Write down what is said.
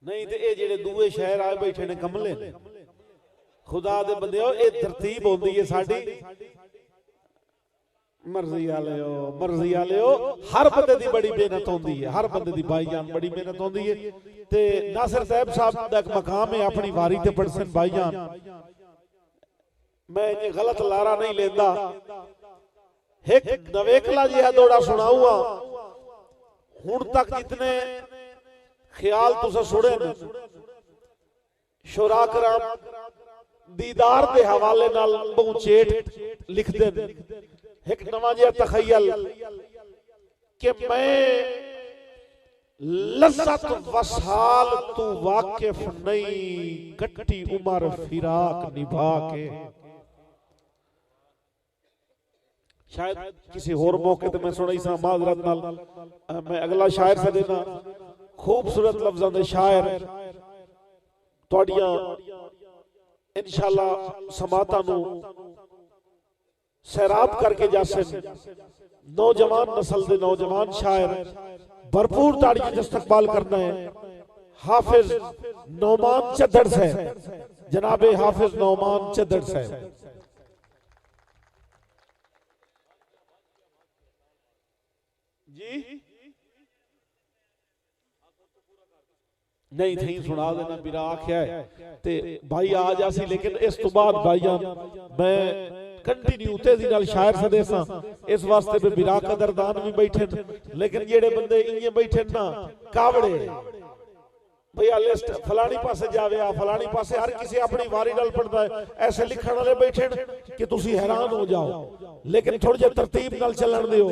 नहीं तो ये जेडे दूए शहर आए बैठे ने कमले ने खुदा दे बंदे ये तरतीब होंदी है साडी मर्जी वाले हो हर बंदे दी बड़ी मेहनत होंदी है हर बंदे दी भाईजान बड़ी मेहनत होंदी है ते नासिर साहब साहब दा मकाम है अपनी वारी ते पढ़सन भाईजान मैं ये गलत लारा नहीं लेंदा एक नवेकला जिहा दौड़ा सुनाऊंगा हुण तक जितने ख्याल तुसा सुने ने शुरा कराम दीदार दे हवाले नाल बहु चेट लिख दे एक नवा जिहा तखयल कि मैं लज़्ज़त वसाल तू वाकिफ नहीं कट्टी उमर फिराक निभा के शायद किसी और मौके ते मैं सुनाई सा माजरत नाल मैं अगला शायर से देना खूबसूरत लफ्ज़ां दे शायर तुहाडियां इंशाअल्लाह समाता नू सैराब करके जासन नौजवान नस्ल दे नौजवान शायर भरपूर ताड़ियां से इस्तकबाल करना है हाफिज नौमान चद्दड़ साहब जनाबे हाफिज नौमान चद्दड़ साहब जी नहीं थी सुना देना मेरा आख्या है ते भाई आ जासी लेकिन इस तो बाद भाईजान मैं कंटिन्यू तेजी नाल शायर सदे सा इस वास्ते भी बिरा कदरदान भी बैठे लेकिन जेड़े बंदे इये बैठे ना कावड़े भैया लिस्ट फलानी पासे जावे आ फलानी पासे हर किसी अपनी वारी नाल पढ़दा है ऐसे लिखण वाले बैठे कि तुसी हैरान हो जाओ लेकिन थोड़ी जे तरतीब नाल चलन दियो।